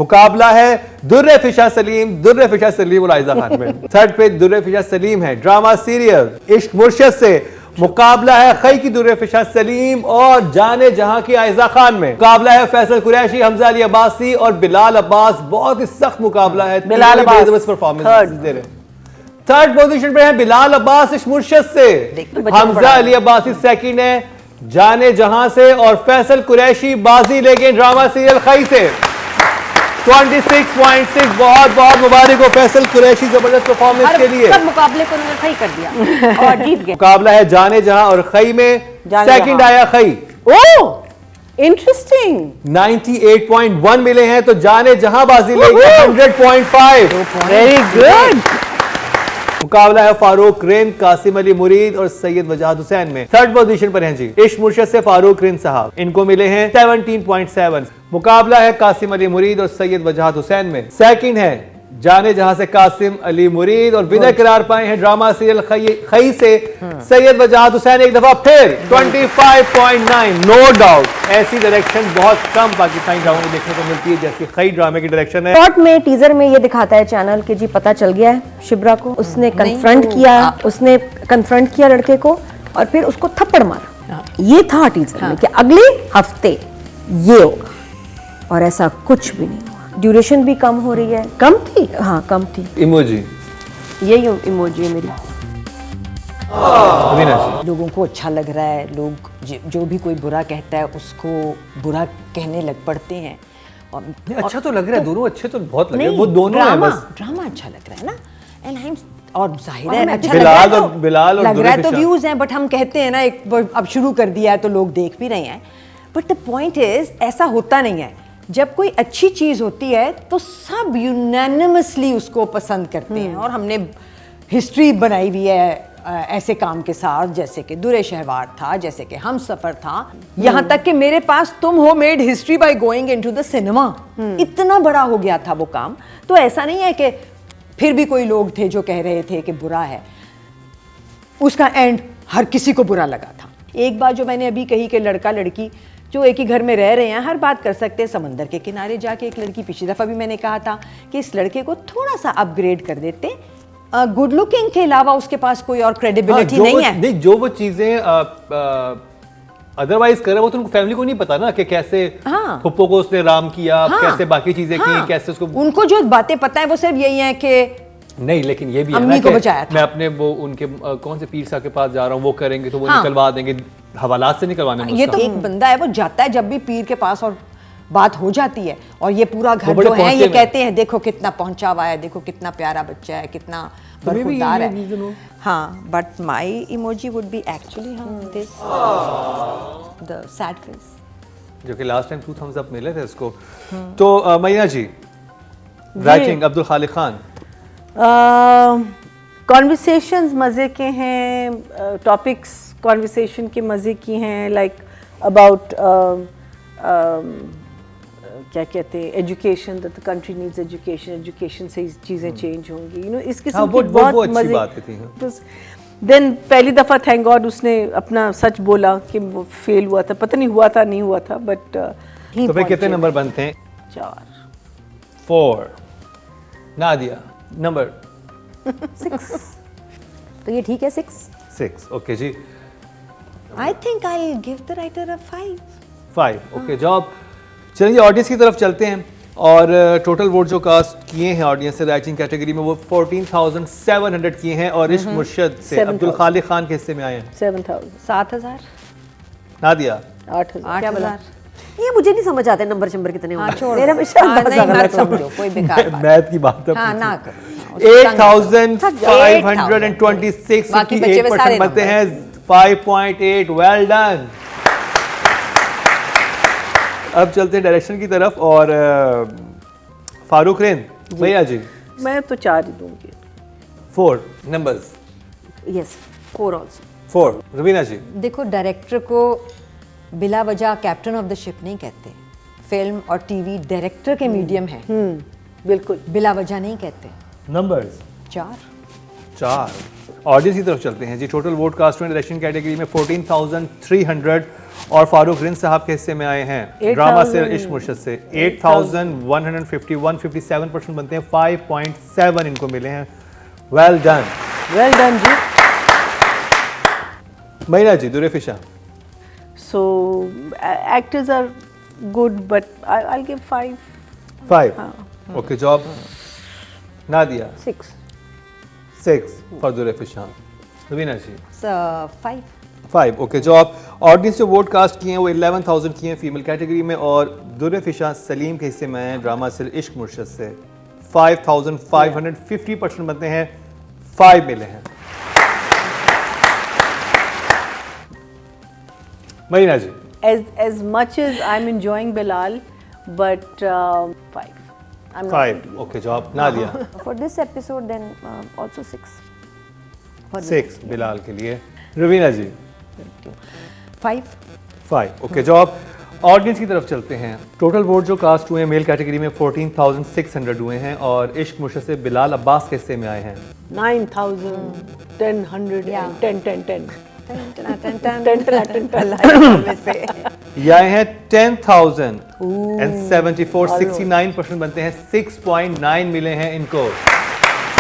मुकाबला है दुर्रे फिशा सलीम और आयजा खान में। थर्ड पे दुर्रे फिशा सलीम है ड्रामा सीरियल इश्क मुर्शद से। मुकाबला है खई की दुर्रे फिशा सलीम और जाने जहां की आयजा खान में। मुकाबला है फैसल कुरैशी, हमजा अली अब्बासी और बिलाल अब्बास। बहुत ही सख्त मुकाबला है। बिलाल अब्बास परफॉर्मेंस दे रहे हैं। थर्ड पोजीशन पे है बिलाल अब्बास इश्क मुर्शद से। हमजा अली अब्बासी सेकंड है जाने जहां से और फैसल कुरैशी बाजी लेके ड्रामा सीरियल खई से। 26.6 बहुत बहुत मुबारक हो फैसल कुरैशी, जबरदस्त परफॉर्मेंस के लिए। सब मुकाबले को उन्होंने खई कर दिया और जीत गए। मुकाबला है जाने जहां और खई में सेकंड आया खई। Oh interesting. 98.1 मिले हैं तो जाने जहां बाजी लेंगे 100.5। Very good. मुकाबला है फारूक रेन, कासिम अली मुरीद और सैयद वजाहत हुसैन में। थर्ड पोजीशन पर हैं जी इश्क मुर्शद से फारूक रेन साहब, इनको मिले हैं 17.7। मुकाबला है कासिम अली मुरीद और सैयद वजाहत हुसैन में। सेकंड है जाने जहां से कासिम अली मुरीद और विनर करार पाए हैं ड्रामा सीरियल खई से सैयद वजाहत हुसैन एक दफा फिर 25.9। नो डाउट ऐसी डायरेक्शन बहुत कम पाकिस्तानी ड्रामा में देखने को मिलती है जैसी खई ड्रामे की डायरेक्शन है। शॉर्ट में टीजर में ये दिखाता है चैनल कि जी पता चल गया है शिब्रा को, उसने कन्फ्रंट किया लड़के को और फिर उसको थप्पड़ मारा। ये था टीजर में कि अगले हफ्ते ये होगा और ऐसा कुछ भी नहीं हुआ। ड्यूरेशन भी कम हो रही है। कम थी? हाँ कम थी। इमोजी यही इमोजी है मेरी। लोगों को अच्छा लग रहा है, लोग जो भी कोई बुरा कहता है उसको बुरा कहने लग पड़ते हैं। और अच्छा तो लग रहा है, दोनों अच्छे तो बहुत लग रहे हैं। नहीं, वो दोनों हैं बस। ड्रामा अच्छा लग रहा है ना। एंड आई एम और जाहिर है अच्छा बिलाल लग और बिलाल और लग रहा है तो दुर्रे व्यूज हैं, बट हम कहते हैं ना एक अब शुरू कर दिया है तो लोग देख भी रहे हैं। बट द पॉइंट इज ऐसा होता नहीं है। जब कोई अच्छी चीज होती है तो सब यूनानिमसली उसको पसंद करते हैं। और हमने हिस्ट्री बनाई हुई है ऐसे काम के साथ, जैसे कि दुरे शहवार था, जैसे कि हम सफर था, यहाँ तक कि मेरे पास तुम हो made history by going into the cinema. इतना बड़ा हो गया था वो काम। तो ऐसा नहीं है कि फिर भी कोई लोग थे जो कह रहे थे कि बुरा है। उसका एंड हर किसी को बुरा लगा था। एक बात जो मैंने अभी कही कि लड़का लड़की जो एक ही घर में रह रहे हैं हर बात कर सकते हैं। समंदर के किनारे जाके एक लड़की, पिछली दफा भी मैंने कहा था कि इस लड़के को थोड़ा सा अपग्रेड कर देते। गुड लुकिंग के अलावा उसके पास कोई और क्रेडिबिलिटी नहीं है। नहीं, जो वो चीजें अदरवाइज कर रहे वो तो उनको फैमिली को नहीं पता ना कि कैसे पप्पो को उसने राम किया, कैसे बाकी चीजें की, कैसे उसको। उनको जो बातें पता है वो सिर्फ यही है कि नहीं, लेकिन ये भी है अम्मी ना को कि बचाया था। मैं अपने वो उनके कौन से पीर साहब के पास जा रहा हूँ, वो करेंगे तो वो निकलवा देंगे, हवालात से निकलवाने में। ये तो एक बंदा है वो जाता है जब भी पीर के पास और बात हो जाती है और ये पूरा घर जो है ये कहते हैं देखो कितना पहुंचा हुआ है, देखो कितना प्यारा बच्चा है, कितना बरखुरदार है। हाँ, but my emoji would be actually this the sad face, जो कि लास्ट टाइम 2 thumbs up मिले थे इसको। तो मैया जी राइटिंग अब्दुल खालिक खान। कॉन्वर्सेशंस मज़े के हैं, टॉपिक्स कॉन्वर्सेशन के मज़े की हैं, लाइक अबाउट क्या कहते हैं education, that the country needs education, education से चीज़ें चेंज होंगी, यू नो इस किस्म की बहुत मज़े। देन पहली दफ़ा थैंक गॉड उसने अपना सच बोला कि वो फेल हुआ था, पता नहीं हुआ था नहीं हुआ था, बट तो फिर कितने नंबर बनते हैं? 4। नादिया नंबर 6। तो ये ठीक है 6। ओके जी। I think I will give the writer a 5। Okay job. चलिए ऑडियंस की तरफ चलते हैं और टोटल वोट जो कास्ट किए हैं ऑडियंस से राइटिंग कैटेगरी में वो 14,700 किए हैं और इश्क मुर्शद से अब्दुल खालिक खान के हिस्से में आए हैं 7,000। नादिया 8,000। ये मुझे नहीं समझ आते नंबर कितने होंगे। मेरा मत समझो कोई बेकार बात। मैथ की बात हाँ ना करो। 8,526 बाकी बचे हुए सारे बनते हैं 5.8। Well done. अब चलते हैं डायरेक्शन की तरफ और फारूक रेन भैया जी। मैं तो 4 ही दूंगी। 4 नंबर्स। Yes 4 also. 4 रवीना जी। देखो डायरेक्टर को बिला वजह कैप्टन ऑफ द शिप नहीं कहते। फिल्म और टीवी डायरेक्टर के मीडियम है, बिल्कुल बिला वजह नहीं कहते। नंबर्स 4। ऑडियंस की तरफ चलते हैं जी। टोटल वोट कास्ट में डायरेक्शन कैटेगरी में 14,300 और फारूक रिंद साहब के हिस्से में आए हैं ड्रामा सीरियल इश्क मुर्शद से 8151 बनते हैं, 5.7 इनको मिले हैं। वेल डन जी। महीना जी, Durre Fishan. So actors are good, but I'll give 5. 5 okay. जॉब नादिया 6. 6 फॉर दुर्रे फिशा। रवीना जी 5. 5 ओके। जॉब ऑडियंस जो वोट कास्ट किए हैं वो 11,000 किए हैं फीमेल कैटेगरी में, और दुर्रे फिशा सलीम के हिस्से में हैं ड्रामा सीरियल इश्क मुर्शद से 5,550 बनते हैं, 5 मिले हैं। मरीना जी As much as I'm enjoying Bilal, but 5. I'm not 5 okay. जॉब Nadia For this episode, then also 6. 6 Bilal के लिए। रवीना जी 5. 5 ओके। जॉब ऑडियंस की तरफ चलते हैं। टोटल वोट जो कास्ट हुए हैं मेल कैटेगरी में 14,600 हुए हैं, और इश्क मुर्शद से बिलाल अब्बास के हिस्से में आए हैं 9,000, 10, 100, Yeah. 10, 10, 10. ये आए हैं 10,074, 69% बनते हैं, 6.9 मिले हैं इनको।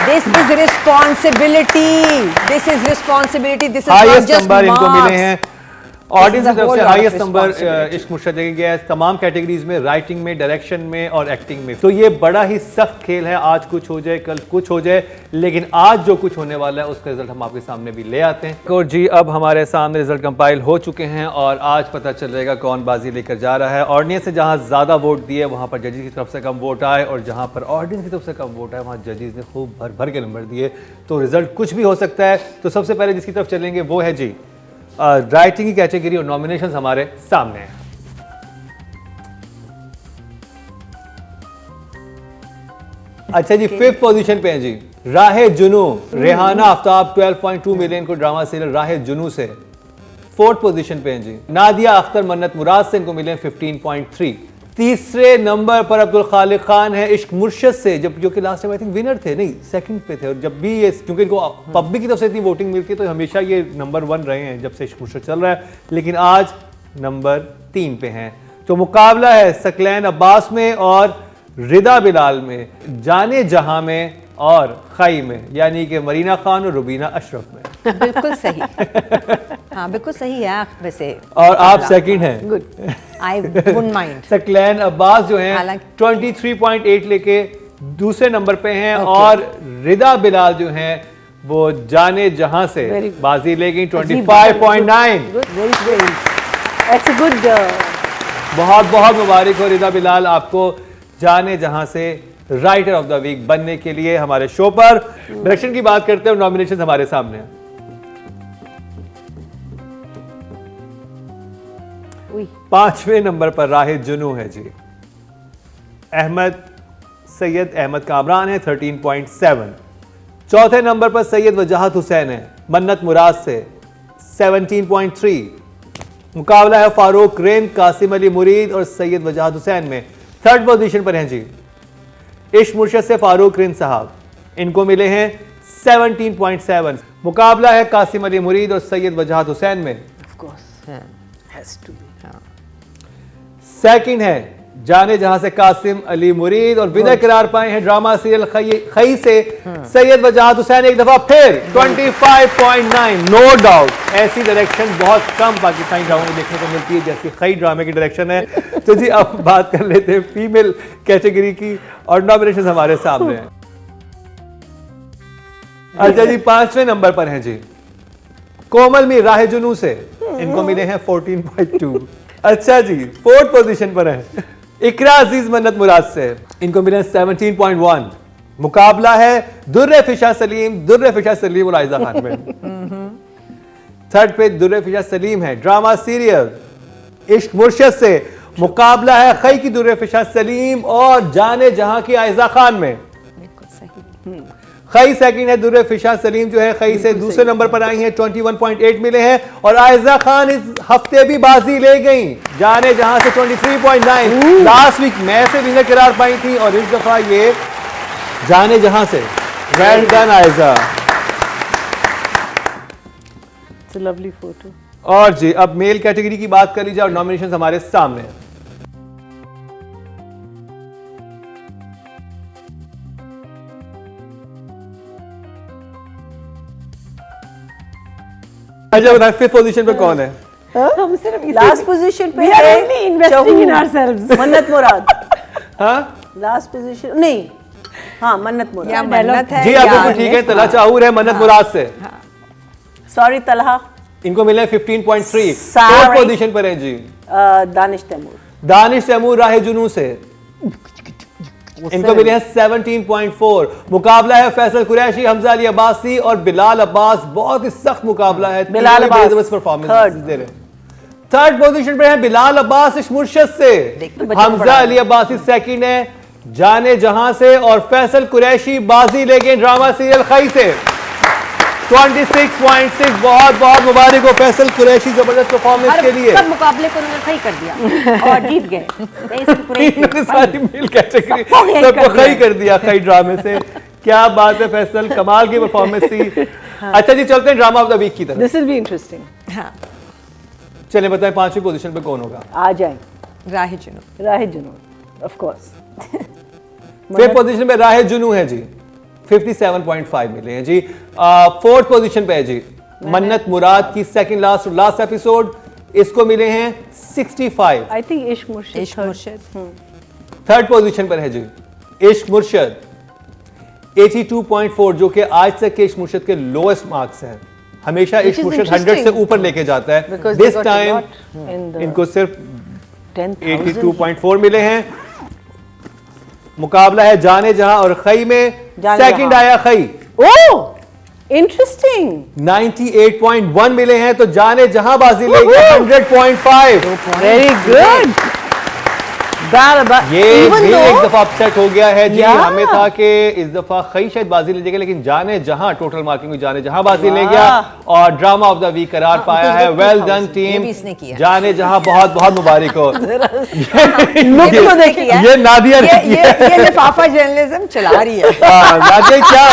This is responsibility. This is responsibility. This is not highest just number इनको marks. मिले हैं ऑडियंस is a की तरफ whole से। lot of highest number responsibility. इश्क मुर्शद देगा गया है तमाम कैटेगरीज में, राइटिंग में, डायरेक्शन में और एक्टिंग में। तो ये बड़ा ही सख्त खेल है, आज कुछ हो जाए कल कुछ हो जाए, लेकिन आज जो कुछ होने वाला है उसका रिजल्ट हम आपके सामने भी ले आते हैं। और जी अब हमारे सामने रिजल्ट कंपाइल हो चुके हैं और आज पता चलेगा कौन बाजी लेकर जा रहा है। ऑडियंस ने जहां ज्यादा वोट दिए वहां पर जजेस की तरफ से कम वोट आए, और जहां पर ऑडियंस की तरफ से कम वोट आए वहां जजेस ने खूब भर भर के नंबर दिए। तो रिजल्ट कुछ भी हो सकता है। तो सबसे पहले जिसकी तरफ चलेंगे वो है जी राइटिंग की कैटेगरी, और नॉमिनेशंस हमारे सामने हैं। अच्छा जी, 5th पोजीशन पे हैं जी राहे जुनू रेहाना आफ्ताब 12.2 मिलियन को ड्रामा सीरियल राहे जुनू से। 4th पोजीशन पे हैं जी नादिया अख्तर मन्नत मुराद से, इनको मिले 15.3। तीसरे नंबर पर अब्दुल खालिक खान है इश्क मुर्शद से, जब जो कि last time I think winner थे, नहीं सेकंड पे थे, और जब भी ये क्योंकि इनको पब्लिक की तरफ से इतनी वोटिंग मिलती है तो हमेशा ये नंबर 1 रहे हैं जब से इश्क मुर्शद चल रहा है, लेकिन आज नंबर 3 पे हैं। तो मुकाबला है सकलैन अब्बास में और रिदा बिलाल में, जाने जहां में और खई में, यानी कि मरीना खान और रुबीना अशरफ में। बिल्कुल सही। हाँ बिल्कुल सही है वैसे। और आप सेकंड हैं। Good, I wouldn't mind. Saqlain Abbas जो हैं हालांकि 23.8 लेके दूसरे नंबर पे हैं, और रिदा बिलाल जो हैं वो जाने जहां से बाजी ले गई 25.9। That's a good. बहुत बहुत मुबारक हो रिदा बिलाल आपको जाने जहां से राइटर ऑफ द वीक बनने के लिए हमारे शो पर। डायरेक्शन की बात करते हैं, नॉमिनेशन हमारे सामने हैं। 5वें नंबर पर राहे जुनू है जी, सैयद अहमद कामरान है 13.7। चौथे नंबर पर सैयद वजाहत हुसैन है मन्नत मुराद से 17.3। मुकाबला है फारूक रेन, कासिम अली मुरीद और सैयद वजाहत हुसैन में। 3rd पोजीशन पर हैं जी इश्क मुर्शद से फारूक रिंद साहब, इनको मिले हैं 17.7। मुकाबला है कासिम अली मुरीद और सैयद वजाहत हुसैन में। Of course, has to be. Second है जाने जहां से कासिम अली मुरीद, और विनर करार पाए हैं ड्रामा सीरियल खई से सैयद वजाहत हुसैन एक दफा फिर 25.9। नो डाउट ऐसी डायरेक्शन बहुत कम पाकिस्तानी ड्रामा में देखने को मिलती है जैसी खई ड्रामे की डायरेक्शन है। तो जी अब बात कर लेते हैं फीमेल कैटेगरी की, और नॉमिनेशन हमारे सामने हैं। अच्छा जी 5वें नंबर पर हैं जी कोमल मी राहे जुनू से, इनको मिले हैं 14.2। अच्छा जी 4th पोजीशन पर है इकरा अजीज मन्नत मुराद से, इनको मिले 17.1। मुकाबला है दुर्रे फिशा सलीम और आयजा खान में। 3rd पे दुर्रे फिशा सलीम है ड्रामा सीरियल इश्क मुर्शद से। मुकाबला है खई की दुर्रे फिशा सलीम और जाने जहां की आयजा खान में। बिल्कुल सही। खई सेकंड है, दुर्रे फिशा सलीम जो है खई से दूसरे नंबर पर आई हैं 21.8 मिले हैं, और आयजा खान इस हफ्ते भी बाजी ले गई जाने जहां से 23.9। लास्ट वीक मैं से विनर करार पाई थी और इस दफा ये जाने जहां से। Well done Ayeza. It's a lovely photo. और जी अब मेल कैटेगरी की बात कर लीजिए और नॉमिनेशन हमारे सामने हैं। अच्छा बताएं फिफ्थ पोजीशन पे कौन है? हम सिर्फ लास्ट पोजीशन पे We are है only investing in शहूर, ourselves. मन्नत मुराद। हाँ लास्ट पोजीशन नहीं, हाँ मन्नत या मुराद। मन्नत है जी आप या बिल्कुल ठीक है। तला चाहूर है मन्नत मुराद से। सॉरी तलहा। इनको मिले हैं 15.3। Sorry. फोर्थ पोजीशन पर है जी दानिश तैमूर। दानिश तैमूर राह जुनू से। इनको मिले हैं 17.4। मुकाबला है फैसल कुरैशी, हमजा अली अब्बासी और बिलाल अब्बास। बहुत ही सख्त मुकाबला है। बिलाल तीनों ही अब्बास, जबरदस्त परफॉर्मेंस third। दे रहे हैं। थर्ड पोजीशन पे है बिलाल अब्बास इश मुर्शद से। हमजा अली अब्बासी सेकंड है जाने जहां से और फैसल कुरैशी बाजी लेके ड्रामा सीरियल खई से 26.6। बहुत बहुत मुबारक हो फैसल कुरैशी जबरदस्त परफॉर्मेंस के लिए। सब मुकाबले को उन्होंने सही कर दिया और जीत गए। इन्होंने सारी मेल कैटेगरी सबको यही सबको कर दिया। खई कर दिया खई ड्रामे से। क्या बात है फैसल, कमाल की परफॉर्मेंस थी। अच्छा जी चलते हैं ड्रामा ऑफ द वीक की तरफ। This will be interesting. हाँ चलिए बताएं पांचवी पोजीशन पे कौन होगा? आ जाए राह जुनून। राह जुनून ऑफ कोर्स। फिफ्थ पोजीशन पे राह जुनू है जी 57.5 मिले हैं जी। फोर्थ पोजीशन पे है जी मन्नत मुराद की सेकंड लास्ट एपिसोड। इसको मिले हैं 65। आई थिंक इश्क मुर्शिद। इश्क मुर्शिद। थर्ड पोजीशन पर है जी इश्क मुर्शद 82.4 जो कि आज तक के इश्क मुर्शद के लोएस्ट मार्क्स हैं। हमेशा Which इश्क is मुर्शद 100 से interesting. ऊपर लेके जाता है। Because they this got a time lot in the इनको सिर्फ 10,000 82.4 मिले हैं। मुकाबला है जाने जहां और खई में। जाने सेकंड जहां। आया खई ओह इंटरेस्टिंग। 98.1 मिले हैं तो जाने जहां बाजी ले गया 100.5। Very good. ये भी एक दफा अपसेट हो गया है जी। Yeah. हमें था कि इस दफा खई शायद बाजी ले जाएगा लेकिन जाने जहां टोटल मार्किंग में जाने जहां बाजी ले गया और ड्रामा ऑफ द वीक करार पाया है। वेल डन टीम, भी इसने किया। जाने जहां बहुत बहुत मुबारक हो। ये तो देखिए ये नादिया ने किया है। ये लिफाफा जर्नलिज्म चला रही है। नादिया क्या